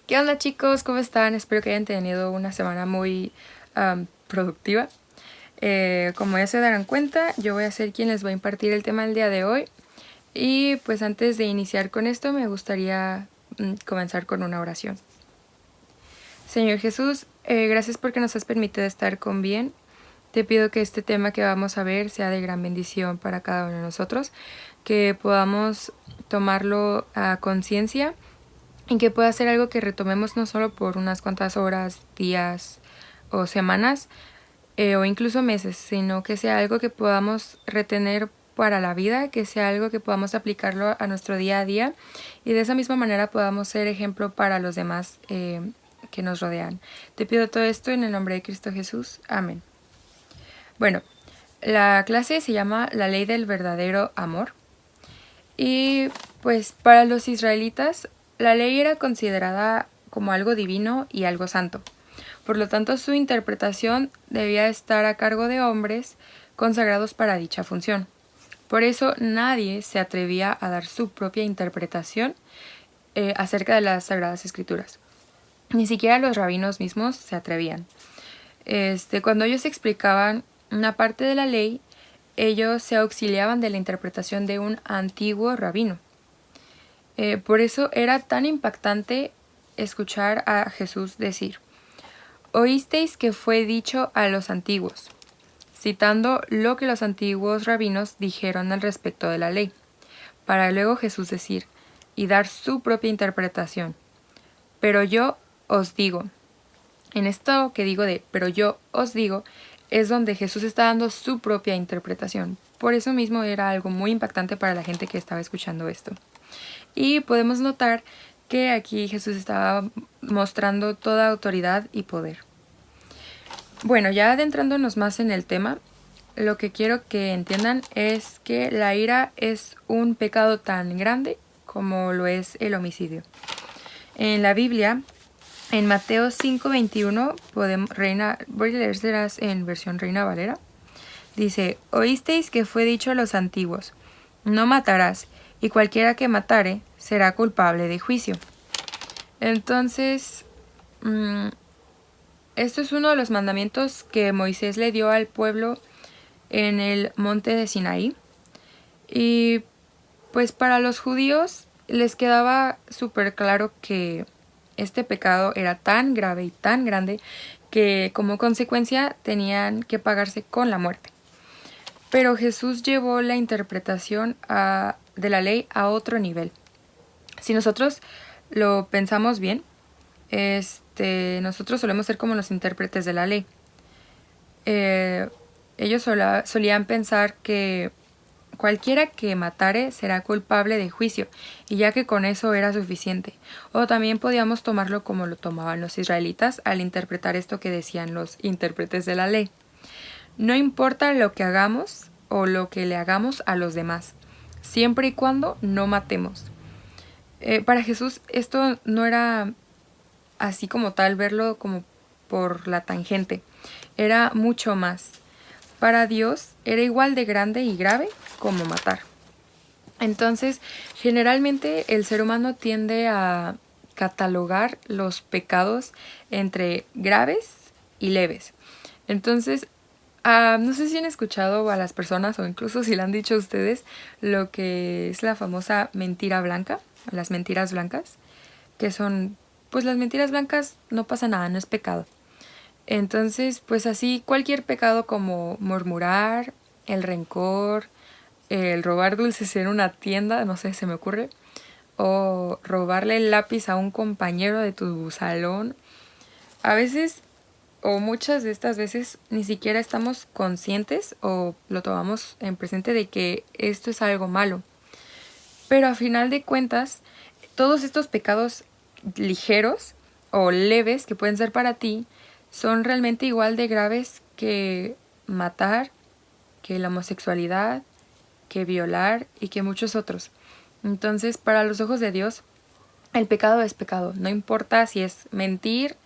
¿Qué onda, chicos? ¿Cómo están? Espero que hayan tenido una semana muy productiva. Como ya se darán cuenta, yo voy a ser quien les va a impartir el tema del día de hoy. Y pues antes de iniciar con esto, me gustaría comenzar con una oración. Señor Jesús, gracias porque nos has permitido estar con bien. Te pido que este tema que vamos a ver sea de gran bendición para cada uno de nosotros, que podamos tomarlo a conciencia y que pueda ser algo que retomemos no solo por unas cuantas horas, días o semanas o incluso meses, sino que sea algo que podamos retener para la vida, que sea algo que podamos aplicarlo a nuestro día a día y de esa misma manera podamos ser ejemplo para los demás que nos rodean. Te pido todo esto en el nombre de Cristo Jesús. Amén. Bueno, la clase se llama La Ley del Verdadero Amor. Y pues para los israelitas la ley era considerada como algo divino y algo santo. Por lo tanto, su interpretación debía estar a cargo de hombres consagrados para dicha función. Por eso nadie se atrevía a dar su propia interpretación acerca de las Sagradas Escrituras. Ni siquiera los rabinos mismos se atrevían. Cuando ellos explicaban una parte de la ley, ellos se auxiliaban de la interpretación de un antiguo rabino. Por eso era tan impactante escuchar a Jesús decir: «Oísteis que fue dicho a los antiguos», citando lo que los antiguos rabinos dijeron al respecto de la ley, para luego Jesús decir y dar su propia interpretación. «Pero yo os digo». En esto que digo de «pero yo os digo» es donde Jesús está dando su propia interpretación. Por eso mismo era algo muy impactante para la gente que estaba escuchando esto. Y podemos notar que aquí Jesús estaba mostrando toda autoridad y poder. Bueno, ya adentrándonos más en el tema, lo que quiero que entiendan es que la ira es un pecado tan grande como lo es el homicidio. En la Biblia, en Mateo 5:21, voy a leérselas en versión Reina Valera. Dice: «Oísteis que fue dicho a los antiguos, no matarás, y cualquiera que matare será culpable de juicio». Entonces, esto es uno de los mandamientos que Moisés le dio al pueblo en el monte de Sinaí. Y pues para los judíos les quedaba súper claro que este pecado era tan grave y tan grande que como consecuencia tenían que pagarse con la muerte. Pero Jesús llevó la interpretación de la ley a otro nivel. Si nosotros lo pensamos bien, nosotros solemos ser como los intérpretes de la ley. Ellos solían pensar que cualquiera que matare será culpable de juicio, y ya que con eso era suficiente. O también podíamos tomarlo como lo tomaban los israelitas al interpretar esto que decían los intérpretes de la ley. No importa lo que hagamos o lo que le hagamos a los demás, siempre y cuando no matemos. Para Jesús esto no era así como tal verlo como por la tangente, era mucho más. Para Dios era igual de grande y grave como matar. Entonces, generalmente el ser humano tiende a catalogar los pecados entre graves y leves. Entonces, no sé si han escuchado a las personas o incluso si le han dicho a ustedes lo que es la famosa mentira blanca, las mentiras blancas, que son, pues las mentiras blancas no pasa nada, no es pecado. Entonces, pues así cualquier pecado como murmurar, el rencor, el robar dulces en una tienda, no sé, se me ocurre, o robarle el lápiz a un compañero de tu salón. A veces, o muchas de estas veces, ni siquiera estamos conscientes o lo tomamos en presente de que esto es algo malo. Pero a final de cuentas, todos estos pecados ligeros o leves que pueden ser para ti, son realmente igual de graves que matar, que la homosexualidad, que violar y que muchos otros. Entonces, para los ojos de Dios, el pecado es pecado. No importa si es mentir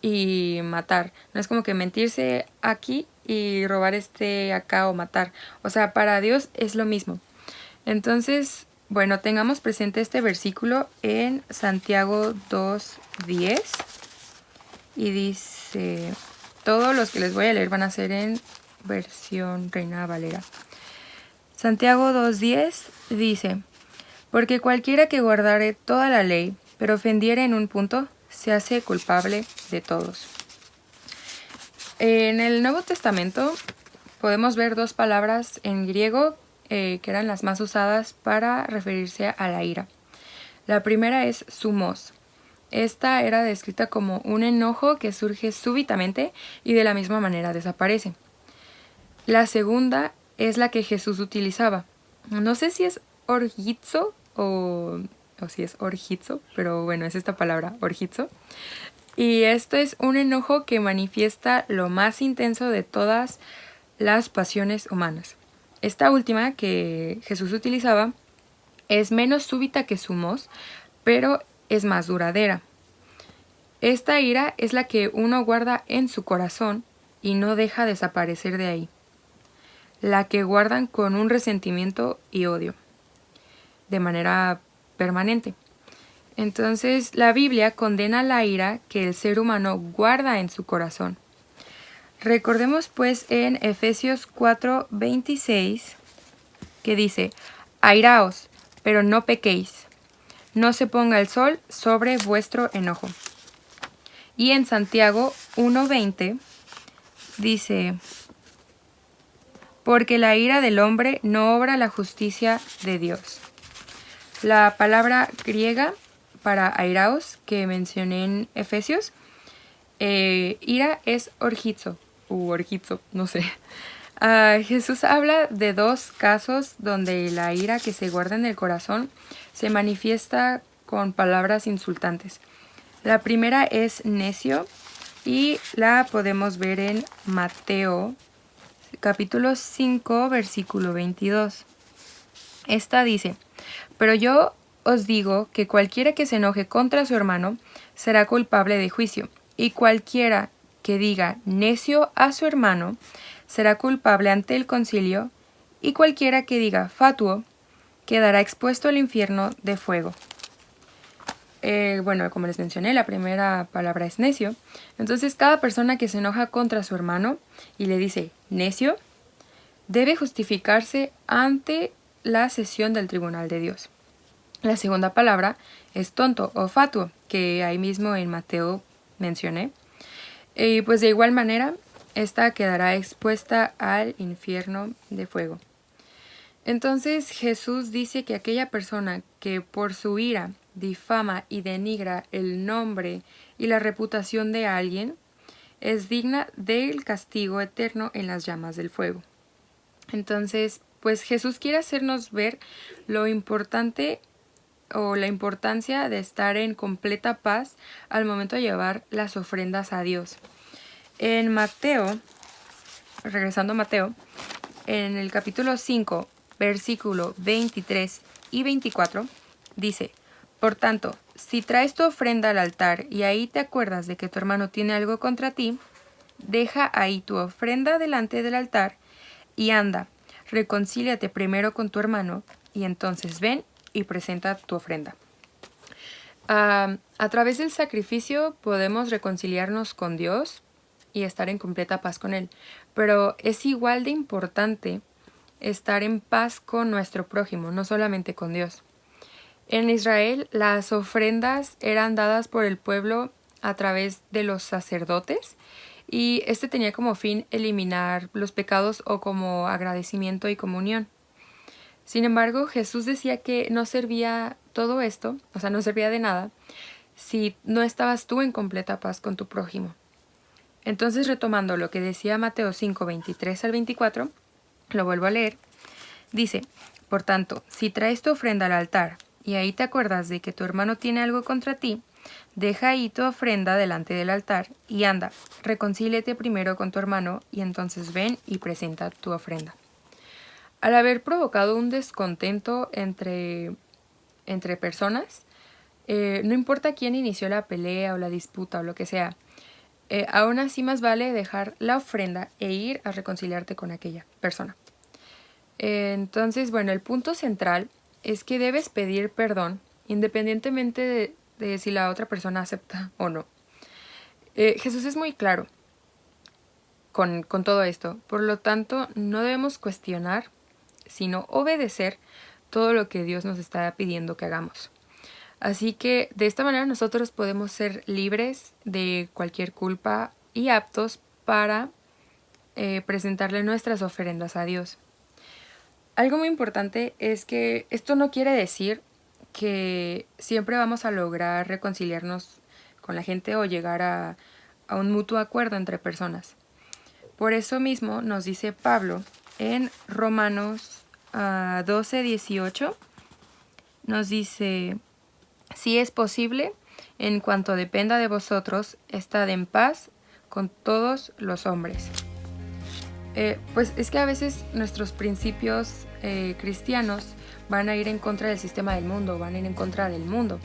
y matar. No es como que mentirse aquí y robar acá o matar. O sea, para Dios es lo mismo. Entonces, Bueno, tengamos presente este versículo en Santiago 2:10 y dice, todos los que les voy a leer van a ser en versión Reina Valera. Santiago 2:10 dice, porque cualquiera que guardare toda la ley, pero ofendiere en un punto, se hace culpable de todos. En el Nuevo Testamento podemos ver dos palabras en griego que eran las más usadas para referirse a la ira. La primera es sumos. Esta era descrita como un enojo que surge súbitamente y de la misma manera desaparece. La segunda es la que Jesús utilizaba. No sé si es orgizo o si es orgizo, pero bueno, es esta palabra, orgizo. Y esto es un enojo que manifiesta lo más intenso de todas las pasiones humanas. Esta última que Jesús utilizaba es menos súbita que sumos, pero es más duradera. Esta ira es la que uno guarda en su corazón y no deja desaparecer de ahí. La que guardan con un resentimiento y odio, de manera permanente. Entonces, la Biblia condena la ira que el ser humano guarda en su corazón. Recordemos pues en Efesios 4:26 que dice, airaos, pero no pequéis, no se ponga el sol sobre vuestro enojo. Y en Santiago 1:20 dice, porque la ira del hombre no obra la justicia de Dios. La palabra griega para airaos que mencioné en Efesios, ira es orgizo, no sé. Jesús habla de dos casos donde la ira que se guarda en el corazón se manifiesta con palabras insultantes. La primera es necio y la podemos ver en Mateo capítulo 5 versículo 22. Esta dice, pero yo os digo que cualquiera que se enoje contra su hermano será culpable de juicio, y cualquiera que diga necio a su hermano será culpable ante el concilio, y cualquiera que diga fatuo quedará expuesto al infierno de fuego. Bueno, como les mencioné, la primera palabra es necio. Entonces, cada persona que se enoja contra su hermano y le dice necio, debe justificarse ante la sesión del tribunal de Dios. La segunda palabra es tonto o fatuo, que ahí mismo en Mateo mencioné. Y pues de igual manera, esta quedará expuesta al infierno de fuego. Entonces Jesús dice que aquella persona que por su ira difama y denigra el nombre y la reputación de alguien, es digna del castigo eterno en las llamas del fuego. Entonces, pues Jesús quiere hacernos ver lo importante o la importancia de estar en completa paz al momento de llevar las ofrendas a Dios. En Mateo, regresando a Mateo, en el capítulo 5, versículo 23 y 24, dice, por tanto, si traes tu ofrenda al altar y ahí te acuerdas de que tu hermano tiene algo contra ti, deja ahí tu ofrenda delante del altar y anda, reconcíliate primero con tu hermano y entonces ven y presenta tu ofrenda. A través del sacrificio podemos reconciliarnos con Dios y estar en completa paz con Él, pero es igual de importante estar en paz con nuestro prójimo, no solamente con Dios. En Israel, las ofrendas eran dadas por el pueblo a través de los sacerdotes y este tenía como fin eliminar los pecados o como agradecimiento y comunión. Sin embargo, Jesús decía que no servía todo esto, o sea, no servía de nada, si no estabas tú en completa paz con tu prójimo. Entonces, retomando lo que decía Mateo 5, 23 al 24, lo vuelvo a leer, dice, por tanto, si traes tu ofrenda al altar y ahí te acuerdas de que tu hermano tiene algo contra ti, deja ahí tu ofrenda delante del altar y anda, reconcíliate primero con tu hermano y entonces ven y presenta tu ofrenda. Al haber provocado un descontento entre personas, no importa quién inició la pelea o la disputa o lo que sea, aún así más vale dejar la ofrenda e ir a reconciliarte con aquella persona. Entonces, bueno, el punto central es que debes pedir perdón independientemente de si la otra persona acepta o no. Jesús es muy claro con todo esto. Por lo tanto, no debemos cuestionar, sino obedecer todo lo que Dios nos está pidiendo que hagamos. Así que de esta manera nosotros podemos ser libres de cualquier culpa y aptos para presentarle nuestras ofrendas a Dios. Algo muy importante es que esto no quiere decir que siempre vamos a lograr reconciliarnos con la gente o llegar a un mutuo acuerdo entre personas. Por eso mismo nos dice Pablo en Romanos 12:18, nos dice: si es posible, en cuanto dependa de vosotros, estad en paz con todos los hombres. Pues es que a veces nuestros principios cristianos van a ir en contra del sistema del mundo, van a ir en contra del mundo.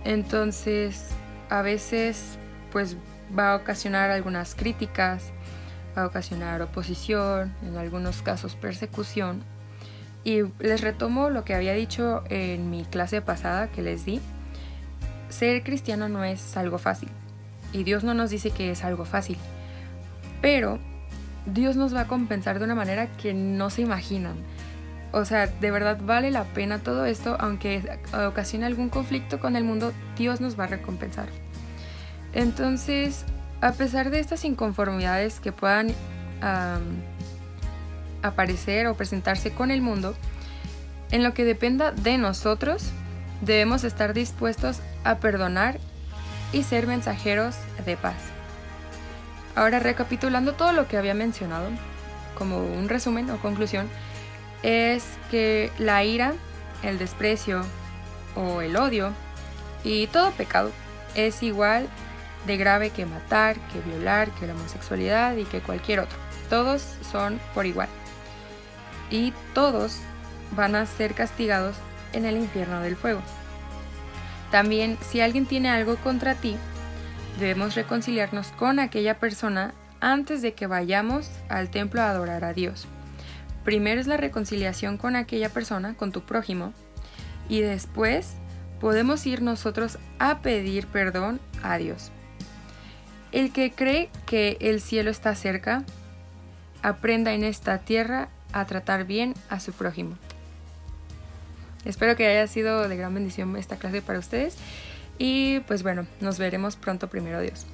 Entonces, a veces pues va a ocasionar algunas críticas, va a ocasionar oposición, en algunos casos persecución. Y les retomo lo que había dicho en mi clase pasada que les di. Ser cristiano no es algo fácil. Y Dios no nos dice que es algo fácil. Pero Dios nos va a compensar de una manera que no se imaginan. O sea, de verdad vale la pena todo esto, aunque ocasione algún conflicto con el mundo, Dios nos va a recompensar. Entonces, a pesar de estas inconformidades que puedan aparecer o presentarse con el mundo, en lo que dependa de nosotros, debemos estar dispuestos a perdonar y ser mensajeros de paz. Ahora, recapitulando todo lo que había mencionado, como un resumen o conclusión, es que la ira, el desprecio o el odio y todo pecado es igual de grave que matar, que violar, que la homosexualidad y que cualquier otro. Todos son por igual. Y todos van a ser castigados en el infierno del fuego. También, si alguien tiene algo contra ti, debemos reconciliarnos con aquella persona antes de que vayamos al templo a adorar a Dios. Primero es la reconciliación con aquella persona, con tu prójimo, y después podemos ir nosotros a pedir perdón a Dios. El que cree que el cielo está cerca, aprenda en esta tierra a tratar bien a su prójimo. Espero que haya sido de gran bendición esta clase para ustedes y pues bueno, nos veremos pronto, primero Dios.